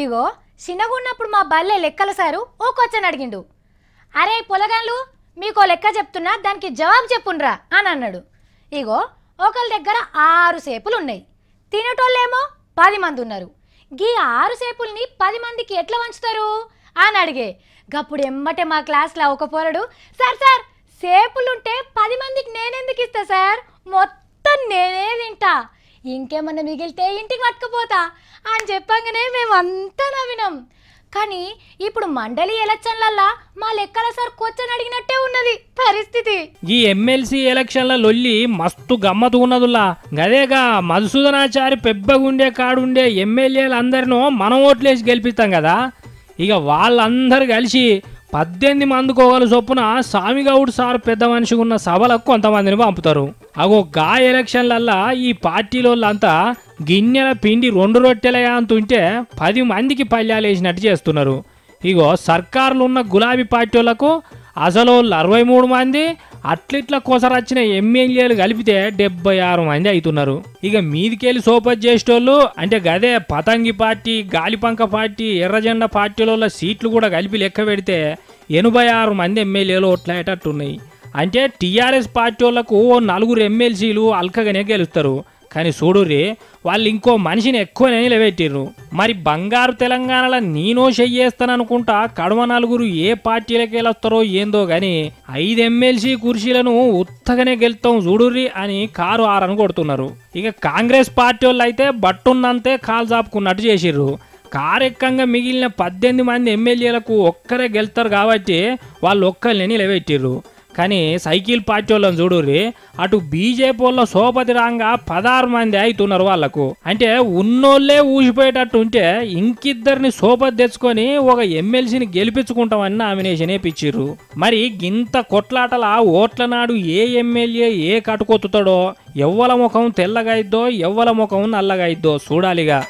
ఇగో చిన్నగున్నప్పుడు మా బల్లె లెక్కల సారు ఓ క్వశ్చన్ అడిగిండు. అరే పొలగాళ్ళు మీకో లెక్క చెప్తున్నా దానికి జవాబు చెప్పుండ్రా అని అన్నాడు. ఇగో ఒకళ్ళ దగ్గర 6 సేపులు ఉన్నాయి, తినేటోళ్ళేమో 10 మంది ఉన్నారు. గీ 6 సేపుల్ని 10 మందికి ఎట్లా వంచుతారు అని అడిగే. గప్పుడు ఎమ్మటే మా క్లాస్లో ఒక పోరడు, సార్ సార్ సేపులుంటే 10 మందికి నేనెందుకు ఇస్తా సార్, మొత్తం నేనే తింటా, ఇంకేమన్నా మిగిలితే ఇంటికి పట్టుకుపోతా అని చెప్పంగానే మేమంతా నవ్వినాం. కానీ ఇప్పుడు మండలి ఎలక్షన్లల్లా మా లెక్కల సార్ క్వశ్చన్ అడిగినట్టే ఉన్నది పరిస్థితి. ఈ ఎమ్మెల్సీ ఎలక్షన్ల లొల్లి మస్తు గమ్మతు ఉన్నదుల్లా. గదేగా మధుసూదనాచారి పెబ్బగుండే కాడుండే ఎమ్మెల్యేలు అందరినో మనం ఓట్లేసి గెలిపిస్తాం కదా. ఇక వాళ్ళందరూ కలిసి 18 మందికోగల చొప్పున సామిగౌడ్ సార్ పెద్ద మనిషిగా ఉన్న సభలకు కొంతమందిని పంపుతారు. అగో గా ఎలక్షన్లల్లా ఈ పార్టీలోళ్ళంతా గిన్నెల పిండి 2 రొట్టెలయా అంటుంటే 10 మందికి పళ్ళ్యాలు వేసినట్టు చేస్తున్నారు. ఇగో సర్కారులు ఉన్న గులాబీ పార్టీ వాళ్ళకు అసలు 63 మంది, అట్లిట్ల కోసరొచ్చిన ఎమ్మెల్యేలు కలిపితే 76 మంది అవుతున్నారు. ఇక మీదికెళ్ళి సోపత్ చేసేటోళ్ళు అంటే గదే పతంగి పార్టీ, గాలిపంక పార్టీ, ఎర్రజెండా పార్టీల సీట్లు కూడా కలిపి లెక్క పెడితే 86 మంది ఎమ్మెల్యేలు ఓట్లయ్యేటట్టున్నాయి. అంటే టీఆర్ఎస్ పార్టీ వాళ్ళకు 4 ఎమ్మెల్సీలు అల్కగానే గెలుస్తారు. కానీ చూడుర్రి వాళ్ళు ఇంకో మనిషిని ఎక్కువనే నిలబెట్టిర్రు. మరి బంగారు తెలంగాణలో నేనో చెయ్యేస్తాననుకుంటా కడమ 4 ఏ పార్టీలకి వెళ్ళొస్తారో ఏందో గాని 5 ఎమ్మెల్సీ కుర్చీలను ఉత్తగానే గెలుతాం చూడుర్రి అని కారు ఆరని కొడుతున్నారు. ఇక కాంగ్రెస్ పార్టీ వాళ్ళు అయితే బట్టున్నంతే కాలు చాపుకున్నట్టు చేసిర్రు. కారెక్కంగా మిగిలిన 18 మంది ఎమ్మెల్యేలకు ఒక్కరే గెలుతారు కాబట్టి వాళ్ళు ఒక్కరిని నిలబెట్టిర్రు. కానీ సైకిల్ పార్టీ వాళ్ళని చూడుర్రి, అటు బీజేపీ వాళ్ళ సోపతి రాంగా 16 మంది అవుతున్నారు వాళ్ళకు. అంటే ఉన్నోళ్లే ఊసిపోయేటట్టు ఉంటే ఇంకిద్దరిని సోపతి తెచ్చుకొని ఒక ఎమ్మెల్సీని గెలిపించుకుంటామని నామినేషన్ వేయించిర్రు. మరి గింత కొట్లాటల ఓట్ల నాడు ఏ ఎమ్మెల్యే ఏ కటుకొత్తుతాడో, ఎవ్వల ముఖం తెల్లగైద్దో ఎవ్వల ముఖం నల్లగైద్దో చూడాలిగా.